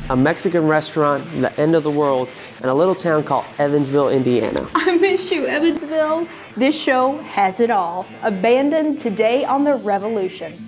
a Mexican restaurant, the end of the world, and a little town called Evansville, Indiana. I miss you, Evansville. This show has it all. Abandoned today on the Revolution.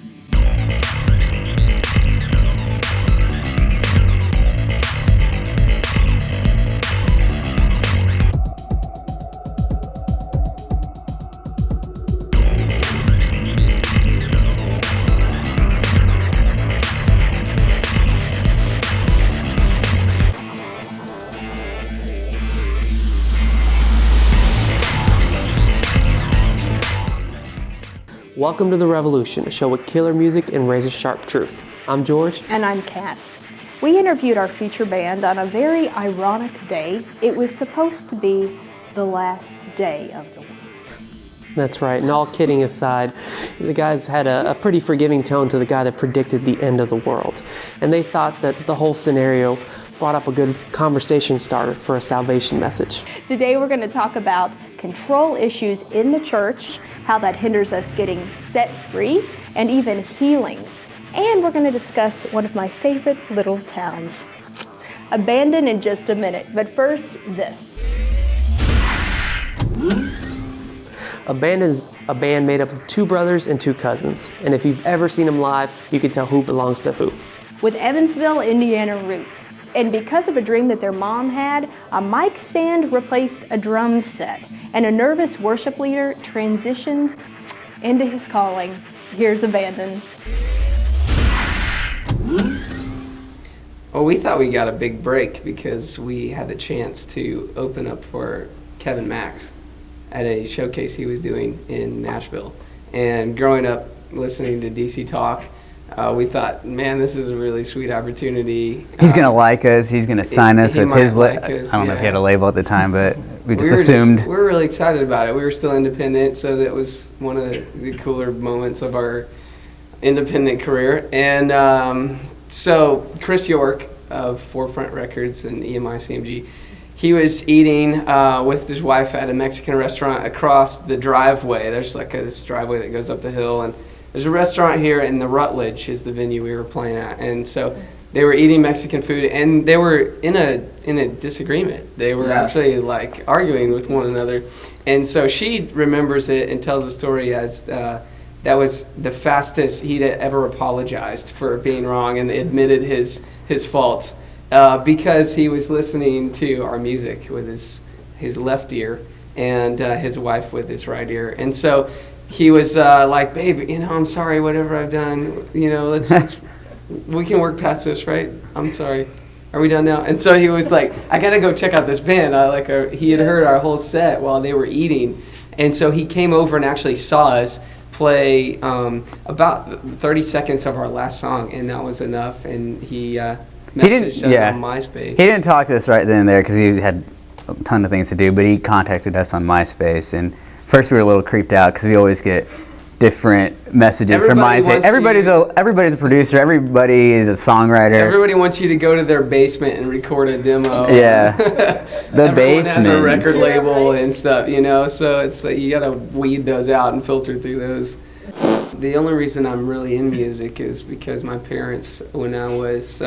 Welcome to The Revolution, a show with killer music and razor-sharp truth. I'm George. And I'm Kat. We interviewed our feature band on a very ironic day. It was supposed to be the last day of the world. That's right, and all kidding aside, the guys had a pretty forgiving tone to the guy that predicted the end of the world. And they thought that the whole scenario brought up a good conversation starter for a salvation message. Today we're going to talk about control issues in the church, how that hinders us getting set free, and even healings. And we're going to discuss one of my favorite little towns. Abandon in just a minute, but first, this. Abandon is a band made up of two brothers and two cousins. And if you've ever seen them live, you can tell who belongs to who. With Evansville, Indiana roots. And because of a dream that their mom had, a mic stand replaced a drum set, and a nervous worship leader transitioned into his calling. Here's Abandon. Well, we thought we got a big break because we had the chance to open up for Kevin Max at a showcase he was doing in Nashville. And growing up listening to DC Talk, we thought, man, this is a really sweet opportunity. He's going to like us. He's going to sign us with his like I don't know if he had a label at the time, but we just assumed. We were really excited about it. We were still independent, so that was one of the cooler moments of our independent career. And so Chris York of Forefront Records and EMI CMG, he was eating with his wife at a Mexican restaurant across the driveway. There's like this driveway that goes up the hill, and there's a restaurant here, and the Rutledge is the venue we were playing at. And so they were eating Mexican food, and they were in a disagreement. They were actually like arguing with one another. And so she remembers it and tells the story as that was the fastest he'd ever apologized for being wrong and admitted his fault because he was listening to our music with his left ear and his wife with his right ear. And so he was like, babe, I'm sorry, whatever I've done, let's we can work past this, right? I'm sorry. Are we done now? And so he was like, I gotta go check out this band. He had heard our whole set while they were eating. And so he came over and actually saw us play about 30 seconds of our last song, and that was enough. And he messaged us on MySpace. He didn't talk to us right then and there because he had a ton of things to do, but he contacted us on MySpace. And first we were a little creeped out because we always get different messages from MySpace. Everybody's a producer. Everybody is a songwriter. Everybody wants you to go to their basement and record a demo. Yeah, the Everyone basement has a record label and stuff, So it's like you gotta weed those out and filter through those. The only reason I'm really in music is because my parents, when I was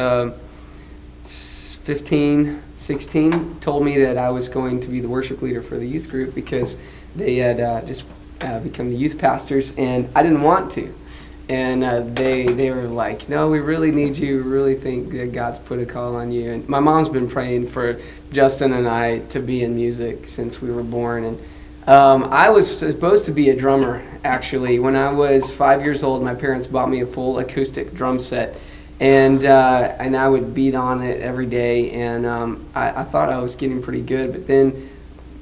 15, 16, told me that I was going to be the worship leader for the youth group because they had just become the youth pastors, and I didn't want to. And they were like, no, we really need you. We really think that God's put a call on you. And my mom's been praying for Justin and I to be in music since we were born. And I was supposed to be a drummer, actually. When I was 5 years old, my parents bought me a full acoustic drum set. And I would beat on it every day. And I thought I was getting pretty good. But then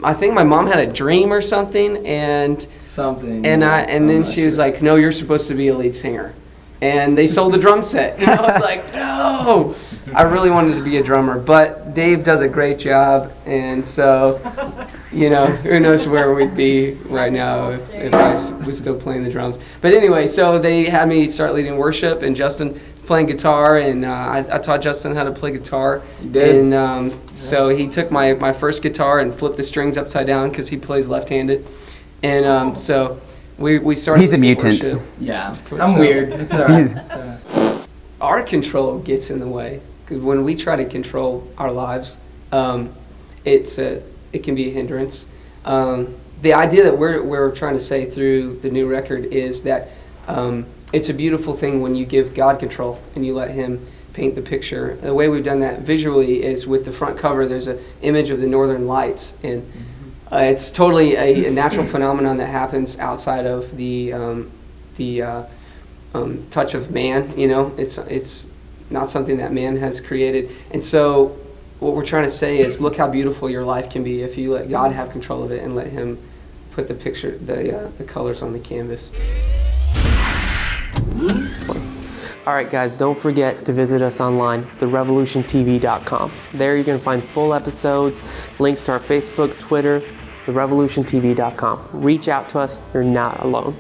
I think my mom had a dream or something, and then she was like, no, you're supposed to be a lead singer. And they sold the drum set. And I was like, no. I really wanted to be a drummer, but Dave does a great job, and so, who knows where we'd be right now if I was still playing the drums. But anyway, so they had me start leading worship, and Justin playing guitar, and I taught Justin how to play guitar. You did? And so he took my first guitar and flipped the strings upside down because he plays left-handed. And so we started. He's a mutant. Worship. Yeah, I'm weird. It's all right. Our control gets in the way Because when we try to control our lives, it can be a hindrance. The idea that we're trying to say through the new record is that it's a beautiful thing when you give God control and you let Him paint the picture. The way we've done that visually is with the front cover. There's an image of the Northern Lights, and it's totally a natural phenomenon that happens outside of the touch of man. You know, it's not something that man has created, and so what we're trying to say is, look how beautiful your life can be if you let God have control of it and let Him put the picture, the colors on the canvas. All right, guys, don't forget to visit us online, therevolutiontv.com. There you can find full episodes, links to our Facebook, Twitter, therevolutiontv.com. Reach out to us. You're not alone.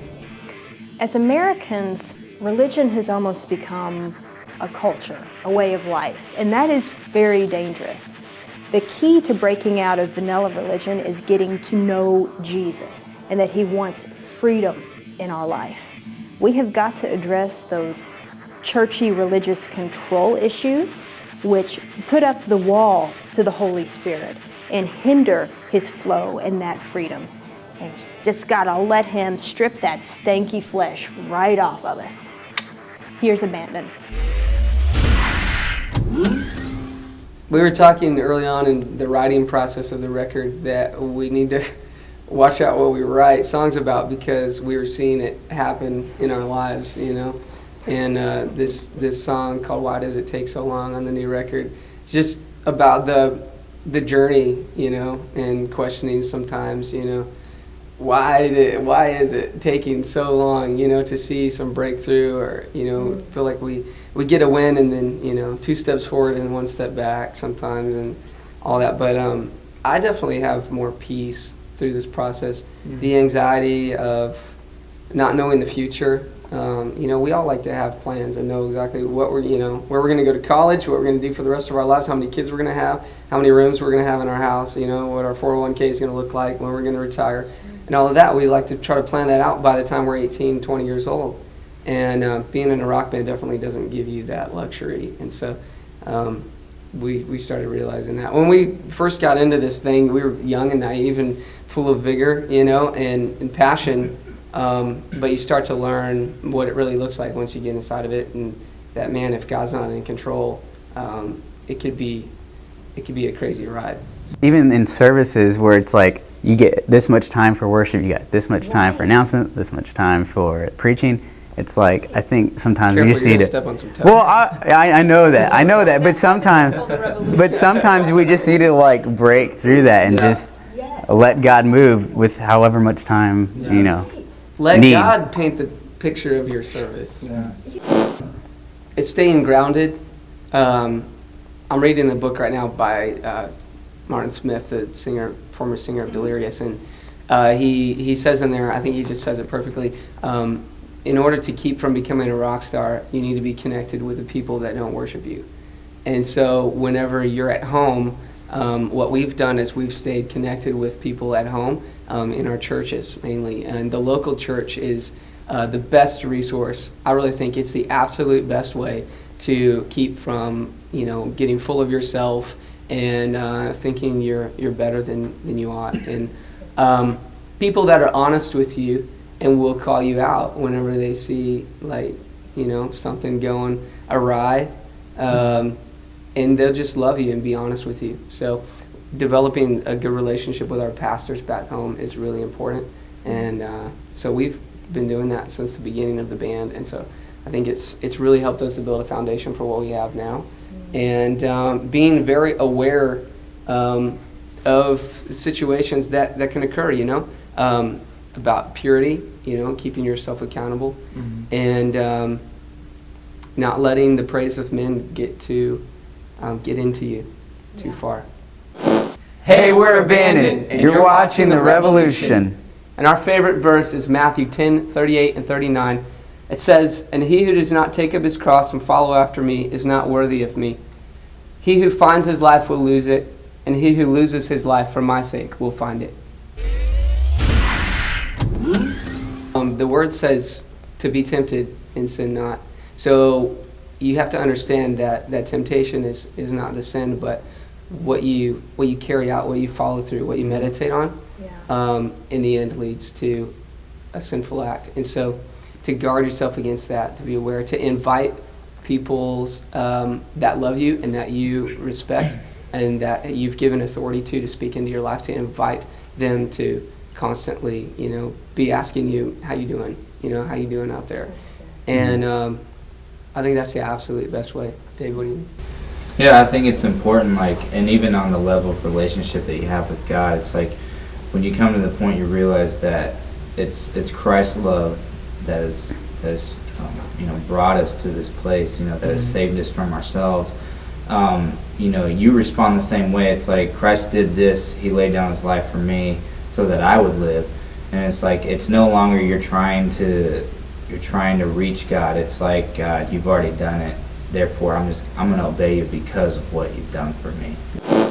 As Americans, religion has almost become a culture, a way of life, and that is very dangerous. The key to breaking out of vanilla religion is getting to know Jesus and that He wants freedom in our life. We have got to address those churchy religious control issues which put up the wall to the Holy Spirit and hinder His flow and that freedom. And just gotta let Him strip that stanky flesh right off of us. Here's Abandon. We were talking early on in the writing process of the record that we need to watch out what we write songs about, because we were seeing it happen in our lives, you know. And this song called "Why Does It Take So Long" on the new record, just about the journey, you know, and questioning sometimes, you know, why is it taking so long, you know, to see some breakthrough, or, you know, feel like we get a win and then, you know, 2 steps forward and 1 step back sometimes and all that. But I definitely have more peace through this process. The anxiety of not knowing the future. You know, we all like to have plans and know exactly what we're, you know, where we're going to go to college, what we're going to do for the rest of our lives, how many kids we're going to have, how many rooms we're going to have in our house, you know, what our 401k is going to look like, when we're going to retire, and all of that. We like to try to plan that out by the time we're 18, 20 years old. And being in a rock band definitely doesn't give you that luxury. And so we started realizing that. When we first got into this thing, we were young and naive and full of vigor, you know, and passion. But you start to learn what it really looks like once you get inside of it, and that, man, if God's not in control, it could be a crazy ride. Even in services where it's like you get this much time for worship, you got this much time for announcement, this much time for preaching. It's like, I think sometimes we just need to step on some toes. Well, I know that, but sometimes we just need to like break through that and just let God move with however much time, you know. Let God paint the picture of your service. Yeah. It's staying grounded. I'm reading the book right now by Martin Smith, the former singer of Delirious, and he says in there, I think he just says it perfectly, in order to keep from becoming a rock star, you need to be connected with the people that don't worship you. And so whenever you're at home, what we've done is we've stayed connected with people at home, in our churches mainly. And the local church is the best resource. I really think it's the absolute best way to keep from, you know, getting full of yourself and thinking you're better than you ought. And people that are honest with you and will call you out whenever they see, like, you know, something going awry, and they'll just love you and be honest with you. So developing a good relationship with our pastors back home is really important, and so we've been doing that since the beginning of the band, and so I think it's really helped us to build a foundation for what we have now, and being very aware of situations that can occur, you know, about purity, you know, keeping yourself accountable, and not letting the praise of men get into you too far. Hey, we're Abandon, and you're watching The Revolution. And our favorite verse is Matthew 10:38 and 39. It says, "And he who does not take up his cross and follow after me is not worthy of me. He who finds his life will lose it, and he who loses his life for my sake will find it." The word says to be tempted and sin not. So you have to understand that temptation is not the sin, but what you carry out, what you follow through, what you meditate on, in the end leads to a sinful act. And so to guard yourself against that, to be aware, to invite people's that love you and that you respect and that you've given authority to speak into your life, to invite them to constantly, be asking you, how you doing? How you doing out there? And I think that's the absolute best way. Dave, what do you? Yeah, I think it's important, and even on the level of relationship that you have with God, it's like when you come to the point you realize that it's Christ's love that has brought us to this place, that has saved us from ourselves. You respond the same way. It's like Christ did this; He laid down His life for me so that I would live. And it's like it's no longer you're trying to reach God. It's like, God, you've already done it. Therefore, I'm going to obey you because of what you've done for me.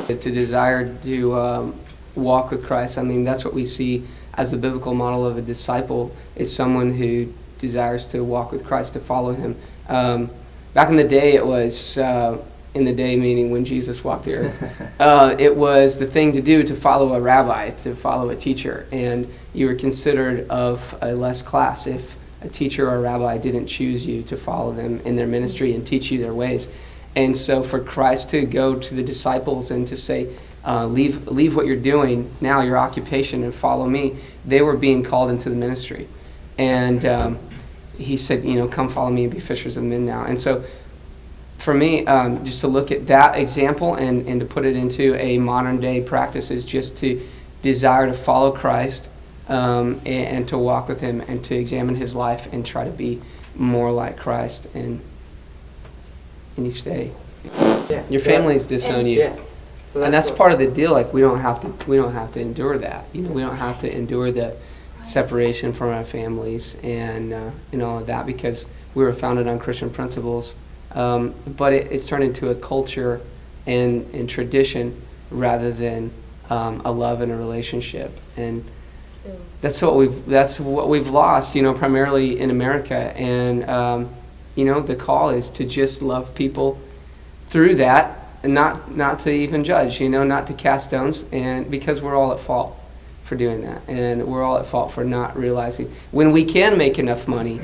To desire to walk with Christ, that's what we see as the biblical model of a disciple, is someone who desires to walk with Christ, to follow Him. Back in the day, it was, in the day meaning when Jesus walked the earth, it was the thing to do to follow a rabbi, to follow a teacher, and you were considered of a less class if a teacher or a rabbi didn't choose you to follow them in their ministry and teach you their ways. And so for Christ to go to the disciples and to say, leave what you're doing now, your occupation, and follow me, they were being called into the ministry. And He said, come follow me and be fishers of men now. And so for me, just to look at that example and to put it into a modern day practice is just to desire to follow Christ, and to walk with Him and to examine His life and try to be more like Christ in each day. Your families disown you. Yeah. So that's part of the deal. We don't have to endure that. We don't have to endure the separation from our families and all of that, because we were founded on Christian principles. But it's turned into a culture and tradition rather than a love and a relationship. And that's what we've lost, primarily in America. And the call is to just love people through that, and not to even judge, not to cast stones, and because we're all at fault for doing that, and we're all at fault for not realizing when we can make enough money,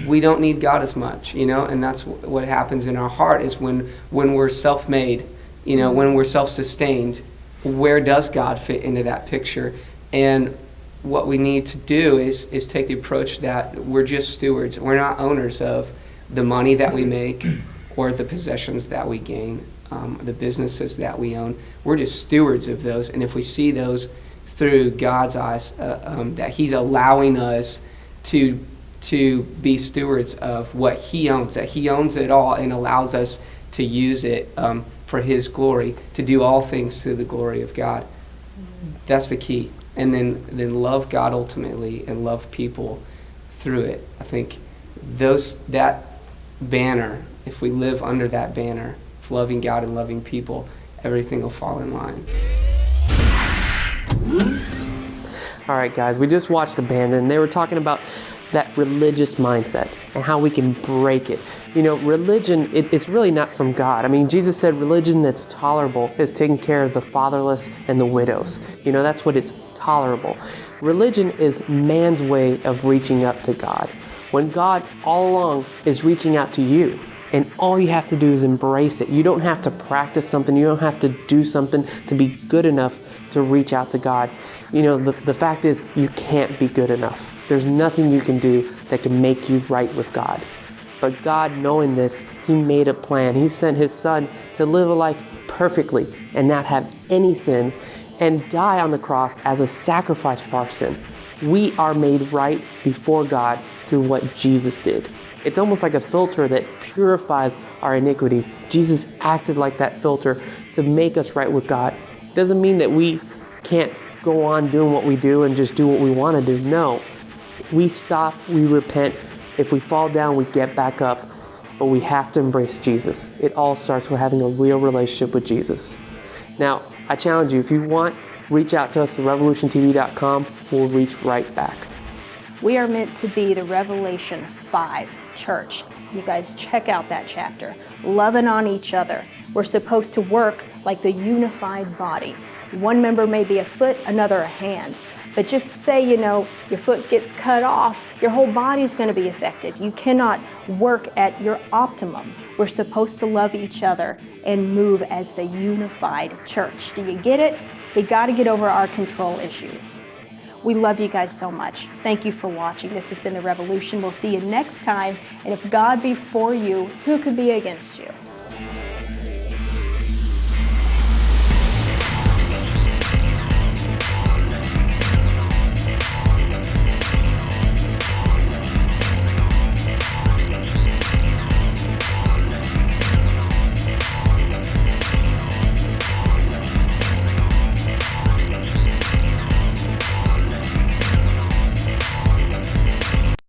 we don't need God as much, and that's what happens in our heart is when we're self-made, when we're self-sustained, where does God fit into that picture? And what we need to do is take the approach that we're just stewards. We're not owners of the money that we make or the possessions that we gain, the businesses that we own. We're just stewards of those. And if we see those through God's eyes, that He's allowing us to be stewards of what He owns, that He owns it all and allows us to use it for His glory, to do all things to the glory of God. That's the key. And then love God ultimately and love people through it. I think that banner, if we live under that banner of loving God and loving people, everything will fall in line. All right, guys, we just watched Abandon, and they were talking about that religious mindset and how we can break it. Religion, it's really not from God. Jesus said religion that's tolerable is taking care of the fatherless and the widows. That's what it's tolerable. Religion is man's way of reaching up to God, when God all along is reaching out to you. And all you have to do is embrace it. You don't have to practice something. You don't have to do something to be good enough to reach out to God. The fact is, you can't be good enough. There's nothing you can do that can make you right with God. But God, knowing this, He made a plan. He sent His Son to live a life perfectly and not have any sin, and die on the cross as a sacrifice for our sin. We are made right before God through what Jesus did. It's almost like a filter that purifies our iniquities. Jesus acted like that filter to make us right with God. Doesn't mean that we can't go on doing what we do and just do what we want to do. No. We stop, we repent. If we fall down, we get back up. But we have to embrace Jesus. It all starts with having a real relationship with Jesus. Now, I challenge you, if you want, reach out to us at revolutiontv.com. We'll reach right back. We are meant to be the Revelation 5 church. You guys check out that chapter. Loving on each other. We're supposed to work like the unified body. One member may be a foot, another a hand. But just say, your foot gets cut off, your whole body's going to be affected. You cannot work at your optimum. We're supposed to love each other and move as the unified church. Do you get it? We got to get over our control issues. We love you guys so much. Thank you for watching. This has been The Revolution. We'll see you next time. And if God be for you, who could be against you?